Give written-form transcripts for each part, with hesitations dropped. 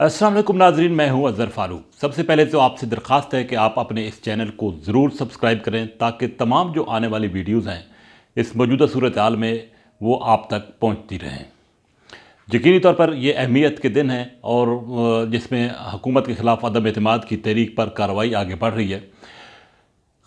अस्सलाम वालेकुम नाजरीन, मैं हूं अज़हर फारूक। सबसे पहले तो आपसे दरख्वास्त है कि आप अपने इस चैनल को ज़रूर सब्सक्राइब करें ताकि तमाम जो आने वाली वीडियोज़ हैं इस मौजूदा सूरत हाल में वो आप तक पहुंचती रहें। यकीनी तौर पर ये अहमियत के दिन हैं और जिसमें हुकूमत के ख़िलाफ़ अदम एतमाद की तहरीक पर कार्रवाई आगे बढ़ रही है।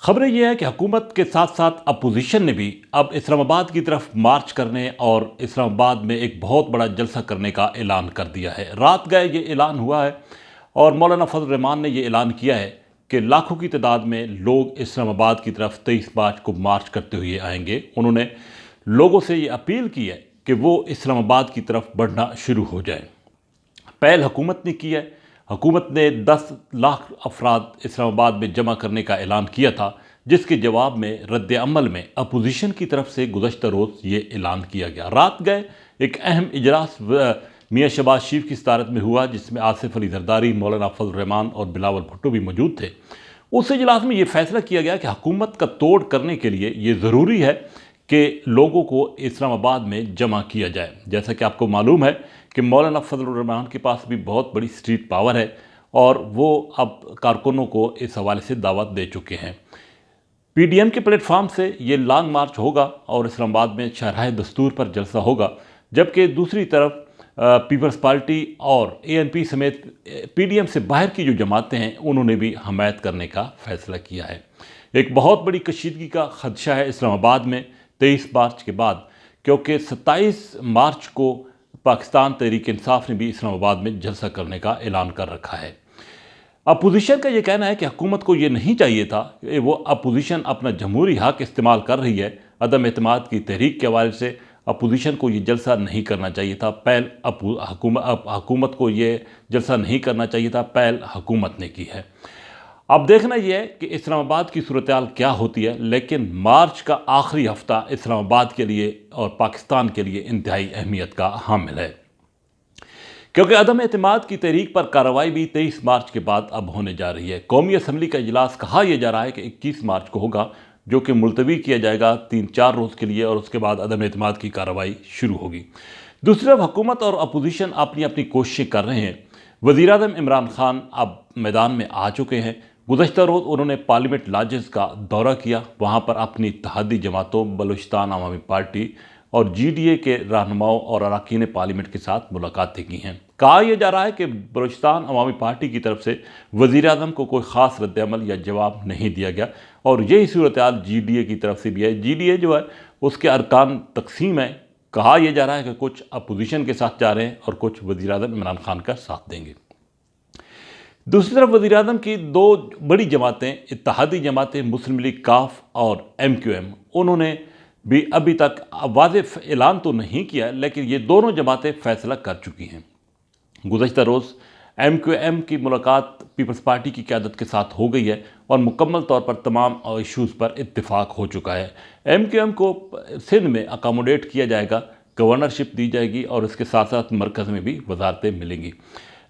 ख़बरें यह है कि हुकूमत के साथ साथ अपोजिशन ने भी अब इस्लामाबाद की तरफ मार्च करने और इस्लामाबाद में एक बहुत बड़ा जलसा करने का ऐलान कर दिया है। रात गए ये ऐलान हुआ है और मौलाना फजल रहमान ने ये ऐलान किया है कि लाखों की तादाद में लोग इस्लामाबाद की तरफ 23 मार्च को मार्च करते हुए आएंगे। उन्होंने लोगों से ये अपील की है कि वो इस्लामाबाद की तरफ बढ़ना शुरू हो जाए। पहल हुकूमत ने की है। हुकूमत ने 10 लाख अफराद इस्लामाबाद में जमा करने का ऐलान किया था, जिसके जवाब में रद्द अमल में अपोजिशन की तरफ से गुज़श्ता रोज़ ये ऐलान किया गया। रात गए एक अहम इजलास मियाँ शहबाज शरीफ की सदारत में हुआ, जिसमें आसिफ अली जरदारी, मौलाना फजल रहमान और बिलावल भुट्टो भी मौजूद थे। उस इजलास में ये फैसला किया गया कि हुकूमत का तोड़ करने के लिए ये ज़रूरी है कि लोगों को इस्लामाबाद में जमा किया जाए। जैसा कि आपको मालूम है कि मौलाना फजल रहमान के पास भी बहुत बड़ी स्ट्रीट पावर है और वो अब कारकुनों को इस हवाले से दावत दे चुके हैं। पीडीएम के प्लेटफॉर्म से ये लॉन्ग मार्च होगा और इस्लामाबाद में शरह दस्तूर पर जलसा होगा, जबकि दूसरी तरफ पीपल्स पार्टी और एएनपी समेत पीडीएम से बाहर की जो जमातें हैं उन्होंने भी हमायत करने का फैसला किया है। एक बहुत बड़ी कशीदगी का खदशा है इस्लामाबाद में 23 मार्च के बाद, क्योंकि 27 मार्च को पाकिस्तान तहरीक इंसाफ ने भी इस्लामाबाद में जलसा करने का ऐलान कर रखा है। अपोजिशन का ये कहना है कि हुकूमत को ये नहीं चाहिए था कि वो अपोजिशन अपना जमहूरी हक इस्तेमाल कर रही है। अदम एतमाद की तहरीक के हवाले से अपोजिशन को ये जलसा नहीं करना चाहिए था। पहल हुकूमत को ये जलसा नहीं करना चाहिए था, पहल हुकूमत ने की है। अब देखना यह है कि इस्लामाबाद की सूरत हाल क्या होती है, लेकिन मार्च का आखिरी हफ्ता इस्लामाबाद के लिए और पाकिस्तान के लिए इंतहाई अहमियत का हामिल है, क्योंकि अदम एतमाद की तहरीक पर कार्रवाई भी 23 मार्च के बाद अब होने जा रही है। कौमी असम्बली का इजलास कहा यह जा रहा है कि 21 मार्च को होगा, जो कि मुलतवी किया जाएगा 3-4 रोज़ के लिए और उसके बाद अदम एतमाद की कार्रवाई शुरू होगी। दूसरी तरफ हुकूमत और अपोजिशन अपनी अपनी कोशिशें कर रहे हैं। वज़ीर-ए-आज़म इमरान खान अब मैदान में आ चुके हैं। गुज़श्ता रोज़ उन्होंने पार्लियामेंट लॉजेस का दौरा किया, वहाँ पर अपनी इत्तेहादी जमातों बलूचिस्तान अवामी पार्टी और जीडीए के रहनुमाओं और अरकान पार्लियामेंट के साथ मुलाकातें की हैं। कहा यह जा रहा है कि बलूचिस्तान अवामी पार्टी की तरफ से वज़ीर-ए-आज़म को कोई ख़ास रद्द-ए-अमल या जवाब नहीं दिया गया और यही सूरत हाल जीडीए की तरफ से भी है। जीडीए जो है उसके अरकान तकसीम है। कहा यह जा रहा है कि कुछ अपोजिशन के साथ जा रहे हैं और कुछ वज़ीर-ए-आज़म इमरान खान का साथ देंगे। दूसरी तरफ वज़ीर-ए-आज़म की दो बड़ी जमातें, इत्तेहादी जमातें मुस्लिम लीग काफ और MQM, उन्होंने भी अभी तक वाज़ेह ऐलान तो नहीं किया, लेकिन ये दोनों जमातें फ़ैसला कर चुकी हैं। गुज़श्ता रोज़ MQM की मुलाकात पीपल्स पार्टी की क़यादत के साथ हो गई है और मुकम्मल तौर पर तमाम इशूज़ पर इत्तेफाक हो चुका है। MQM को सिंध में अकोमोडेट किया जाएगा, गवर्नरशिप दी जाएगी और इसके साथ साथ मरकज़ में भी वजारतें मिलेंगी।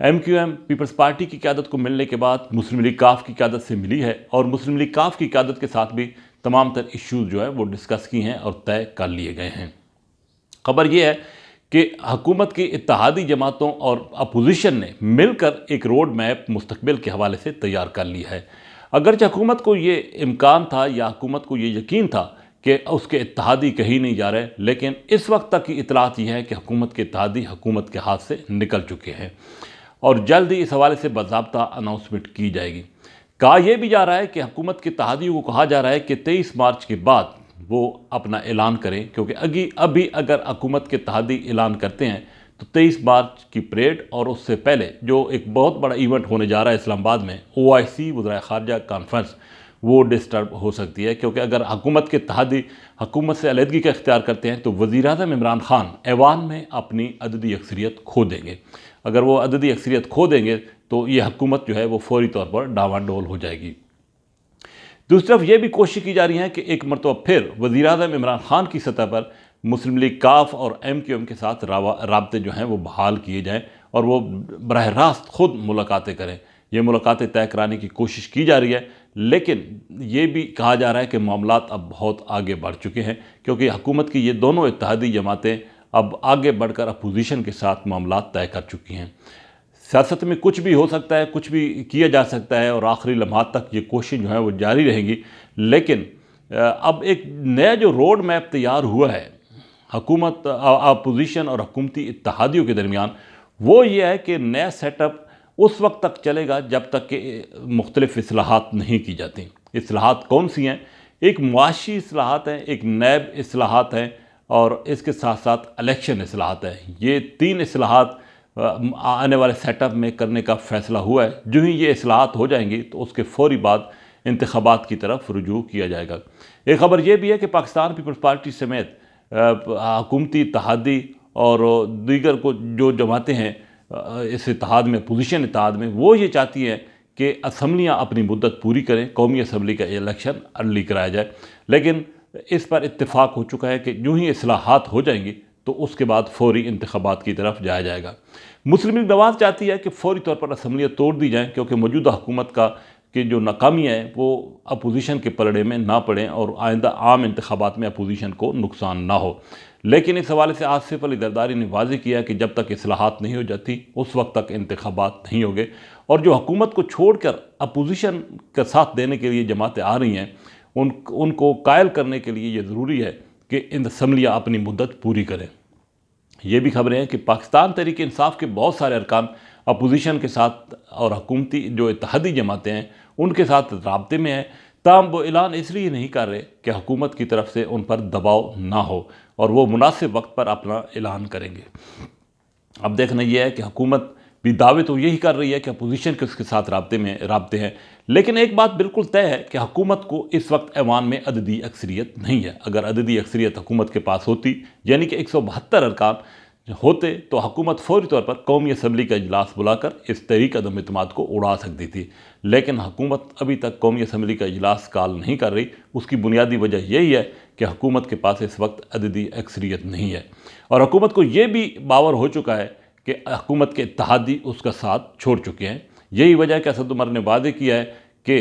MQM पीपल्स पार्टी की क़यादत को मिलने के बाद मुस्लिम लीग काफ की क़यादत से मिली है और मुस्लिम लीग काफ की क़यादत के साथ भी तमाम तर इश्यूज़ जो है वो डिस्कस की हैं और तय कर लिए गए हैं। खबर यह है कि हुकूमत की इत्तेहादी जमातों और अपोजिशन ने मिलकर एक रोड मैप मुस्तकबिल के हवाले से तैयार कर ली है। अगरचे हुकूमत को ये इम्कान था या हुकूमत को ये यकीन था कि उसके इत्तेहादी कहीं नहीं जा रहे, लेकिन इस वक्त तक की इतलात यह है कि हुकूमत के इत्तेहादी हुकूमत के हाथ से निकल चुके हैं और जल्द ही इस हवाले से बाज़ाब्ता अनाउंसमेंट की जाएगी। कहा यह भी जा रहा है कि हुकूमत के इत्तेहादियों को कहा जा रहा है कि 23 मार्च के बाद वो अपना ऐलान करें, क्योंकि अभी अगर हुकूमत के इत्तेहादी ऐलान करते हैं तो 23 मार्च की परेड और उससे पहले जो एक बहुत बड़ा इवेंट होने जा रहा है इस्लामाबाद में, OIC वज़ीर ख़ारजा कॉन्फ्रेंस, वो डिस्टर्ब हो सकती है। क्योंकि अगर हुकूमत के इत्तेहादी हुकूमत से अलहदगी का इख्तियार करते हैं तो वज़ीर-ए-आज़म इमरान खान ऐवान में अपनी अददी अक्सरियत खो देंगे। अगर वो अददी अक्सरियत खो देंगे तो ये हुकूमत जो है वो फौरी तौर पर डावाडोल हो जाएगी। दूसरी तरफ ये भी कोशिश की जा रही है कि एक मरतबा फिर वज़ीर-ए-आज़म इमरान खान की सतह पर मुस्लिम लीग काफ और MQM के साथ राब्ते जो हैं वो बहाल किए जाएँ और वो बराह रास्त खुद मुलाकातें करें। ये मुलाकातें तय कराने की कोशिश की जा रही है, लेकिन ये भी कहा जा रहा है कि मामलात अब बहुत आगे बढ़ चुके हैं, क्योंकि हुकूमत की ये दोनों इत्तेहादी जमातें अब आगे बढ़कर अपोजिशन के साथ मामलात तय कर चुकी हैं। सियासत में कुछ भी हो सकता है, कुछ भी किया जा सकता है और आखिरी लम्हात तक ये कोशिश जो है वो जारी रहेंगी। लेकिन अब एक नया जो रोड मैप तैयार हुआ है हुकूमत, अपोजिशन और हुकूमती इत्तेहादियों के दरमियान, वो ये है कि नया सेटअप उस वक्त तक चलेगा जब तक कि मुख्तलिफ इस्लाहात नहीं की जाती। इस्लाहात कौन सी हैं? एक मुआशी इस्लाहात हैं, एक नैब इस्लाहात हैं और इसके साथ साथ इलेक्शन इस्लाहात हैं। ये 3 इस्लाहात आने वाले सेटअप में करने का फ़ैसला हुआ है। जो ही ये इस्लाहात हो जाएंगी तो उसके फ़ौरी बाद इंतखाबात की तरफ रुजू किया जाएगा। एक ख़बर यह भी है कि पाकिस्तान पीपल्स पार्टी समेत हुकूमती इत्तेहादी और दीगर को जो जमातें हैं इस इत्तेहाद में, अपोजिशन इत्तेहाद में, वो ये चाहती हैं कि असम्बलियाँ अपनी मुद्दत पूरी करें, कौमी असम्बली का इलेक्शन अर्ली कराया जाए। लेकिन इस पर इत्तेफाक हो चुका है कि जो ही इस्लाहात हो जाएंगी तो उसके बाद फौरी इंतखाबात की तरफ जाया जाएगा। मुस्लिम लीग नवाज़ चाहती है कि फौरी तौर पर असम्बलियाँ तोड़ दी जाएँ, क्योंकि मौजूदा हुकूमत का कि जो नाकामियाँ हैं वो अपोजिशन के पलड़े में ना पड़ें और आइंदा आम इंतखाबात में अपोजिशन को नुकसान ना हो। लेकिन इस हवाले से आसिफ अली जरदारी ने वाज़ेह किया कि जब तक इस्लाहात नहीं हो जाती उस वक्त तक इंतखाबात नहीं होंगे। और जो हुकूमत को छोड़कर अपोजिशन का साथ देने के लिए जमातें आ रही हैं, उनको कायल करने के लिए ये ज़रूरी है कि इन असम्बलियाँ अपनी मुद्दत पूरी करें। ये भी खबरें हैं कि पाकिस्तान तहरीक इंसाफ के बहुत सारे अरकान अपोजिशन के साथ और हुकूमती जो इत्तेहादी जमातें हैं उनके साथ राब्ते में हैं, ताहम वो ऐलान इसलिए नहीं कर रहे कि हुकूमत की तरफ से उन पर दबाव ना हो और वो मुनासिब वक्त पर अपना ऐलान करेंगे। अब देखना यह है कि हुकूमत भी दावे तो यही कर रही है कि अपोजिशन के उसके साथ राब्ते हैं, लेकिन एक बात बिल्कुल तय है कि हुकूमत को इस वक्त ऐवान में अददी अक्सरियत नहीं है। अगर अददी अक्सरियत हुकूमत के पास होती, यानी कि 172 अरकान होते, तो हुकूमत फौरी तौर पर कौमी असम्बली का इजलास बुलाकर इस तहरीक अदम इत्तेमाद को उड़ा सकती थी। लेकिन हुकूमत अभी तक कौमी असम्बली का इजलास कॉल नहीं कर रही। उसकी बुनियादी वजह यही है कि हुकूमत के पास इस वक्त अददी अक्सरियत नहीं है और हुकूमत को ये भी बावर हो चुका है कि हुकूमत के इत्तेहादी उसका साथ छोड़ चुके हैं। यही वजह है कि असद उमर ने वादे किया है कि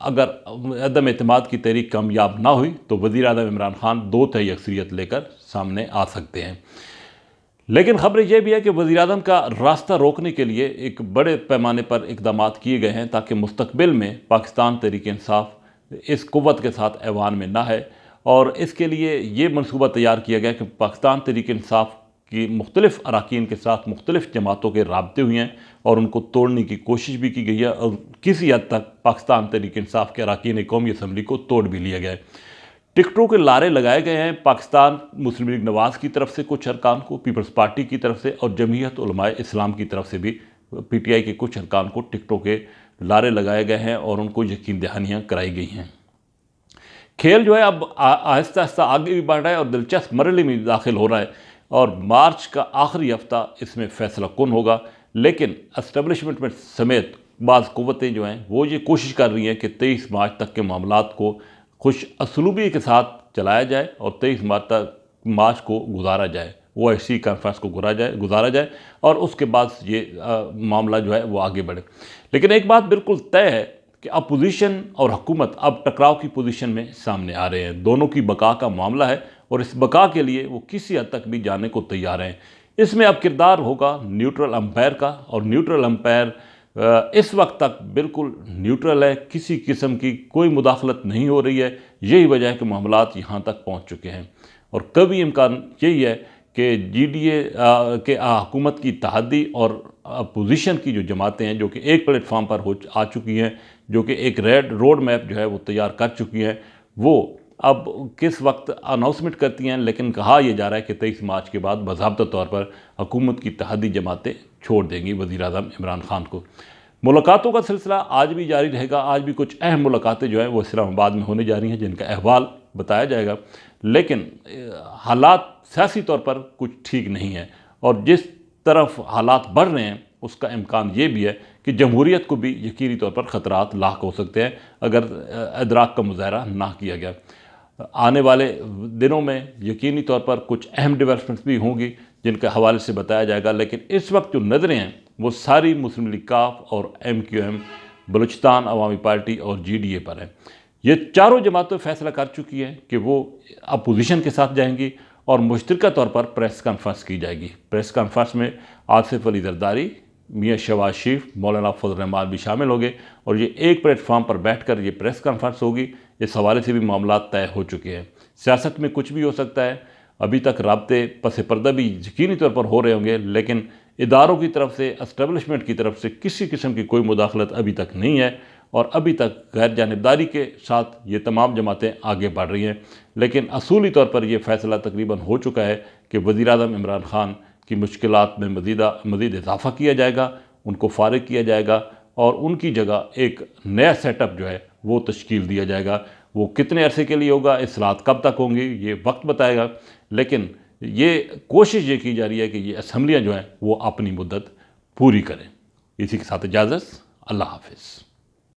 अगर अदम एतमाद की तहरीक कामयाब ना हुई तो वज़ीर आज़म इमरान खान 2/3 अक्सरियत लेकर सामने आ सकते हैं। लेकिन खबर यह भी है कि वज़ीर आज़म का रास्ता रोकने के लिए एक बड़े पैमाने पर इक़दाम किए गए हैं ताकि मुस्तक़बिल में पाकिस्तान तहरीक इंसाफ इस क़ुव्वत के साथ ऐवान में ना है। और इसके लिए ये मनसूबा तैयार किया गया कि पाकिस्तान तहरीक इंसाफ की मुख्तलिफ़ अराकीन के साथ मुख्तलिफ़ जमातों के राब्ते हुए हैं और उनको तोड़ने की कोशिश भी की गई है और किसी हद तक पाकिस्तान तहरीक इंसाफ के अराकीन कौमी असम्बली को तोड़ भी लिया गया है। टिकटों के लारे लगाए गए हैं पाकिस्तान मुस्लिम लीग नवाज़ की तरफ से कुछ अरकान को, पीपल्स पार्टी की तरफ से और जमीयत उलमाए इस्लाम की तरफ से भी PTI के कुछ अरकान को टिकटों के लारे लगाए गए हैं और उनको यकीन दहानियाँ कराई गई हैं। खेल जो है अब आहिस्ता आहिस्ता आगे भी बढ़ रहा है और दिलचस्प मरहले में दाखिल हो रहा है और मार्च का आखिरी हफ्ता इसमें फ़ैसला कुन होगा। लेकिन एस्टेब्लिशमेंट में समेत बाज़ क़ुव्वतें जो हैं वो ये कोशिश कर रही हैं कि 23 मार्च तक के मामलात को खुश असलूबी के साथ चलाया जाए और 23 मार्च को गुजारा जाए, OIC कॉन्फ्रेंस को गुजारा जाए और उसके बाद ये मामला जो है वो आगे बढ़े। लेकिन एक बात बिल्कुल तय है कि अपोजिशन और हुकूमत अब टकराव की पोजीशन में सामने आ रहे हैं। दोनों की बका का मामला है और इस बका के लिए वो किसी हद तक भी जाने को तैयार हैं। इसमें अब किरदार होगा न्यूट्रल अंपायर का और न्यूट्रल अंपायर इस वक्त तक बिल्कुल न्यूट्रल है, किसी किस्म की कोई मुदाखलत नहीं हो रही है। यही वजह है कि मामलात यहाँ तक पहुँच चुके हैं और कभी इम्कान यही है कि GDA के हुकूमत की इत्तेहादी और अपोजिशन की जो जमातें हैं जो कि एक प्लेटफार्म पर आ चुकी हैं, जो कि एक रोड मैप जो है वो तैयार कर चुकी हैं, वो अब किस वक्त अनाउंसमेंट करती हैं। लेकिन कहा यह जा रहा है कि 23 मार्च के बाद बाज़ाब्ता तौर पर हुकूमत की इत्तेहादी जमातें छोड़ देंगी वज़ीर आज़म इमरान खान को। मुलाकातों का सिलसिला आज भी जारी रहेगा। आज भी कुछ अहम मुलाकातें जो हैं वो इस्लामाबाद में होने जा रही हैं जिनका अहवाल बताया जाएगा। लेकिन हालात सियासी तौर पर कुछ ठीक नहीं है और जिस तरफ हालात बढ़ रहे हैं उसका इम्कान ये भी है कि जमहूरियत को भी यकीनी तौर पर ख़तरात लाक हो सकते हैं अगर इदराक का मुज़ाहरा ना किया गया। आने वाले दिनों में यकीनी तौर पर कुछ अहम डेवलपमेंट्स भी होंगी जिनके हवाले से बताया जाएगा। लेकिन इस वक्त जो नज़रें हैं वो सारी मुस्लिम लीग काफ और MQM, बलूचिस्तान अवामी पार्टी और GDA पर हैं। ये चारों जमातें फ़ैसला कर चुकी हैं कि वो अपोजिशन के साथ जाएंगी और मुश्तरका तौर पर प्रेस कॉन्फ्रेंस की जाएगी। प्रेस कॉन्फ्रेंस में आसिफ अली जरदारी मियाँ शहबाज शरीफ, मौलाना फजल रहमान भी शामिल होंगे और ये एक प्लेटफॉर्म पर बैठकर ये प्रेस कॉन्फ्रेंस होगी। इस हवाले से भी मामला तय हो चुके हैं। सियासत में कुछ भी हो सकता है। अभी तक राब्ते पस पर्दा भी यकीनी तौर पर हो रहे होंगे, लेकिन इदारों की तरफ से, एस्टेब्लिशमेंट की तरफ से किसी किस्म की कोई मुदाखलत अभी तक नहीं है और अभी तक गैर जानिबदारी के साथ ये तमाम जमातें आगे बढ़ रही हैं। लेकिन असूली तौर पर यह फ़ैसला तकरीबन हो चुका है कि वज़ीर-ए-आज़म इमरान खान की मुश्किलात में मज़ीद इजाफ़ा किया जाएगा, उनको फ़ारिग किया जाएगा और उनकी जगह एक नया सेटअप जो है वो तश्कील दिया जाएगा। वो कितने अरसे के लिए होगा, इस्लाहत कब तक होंगी, ये वक्त बताएगा। लेकिन ये कोशिश ये की जा रही है कि ये असम्बलियाँ जो हैं वो अपनी मुद्दत पूरी करें। इसी के साथ इजाज़त, अल्लाह हाफ़िज़।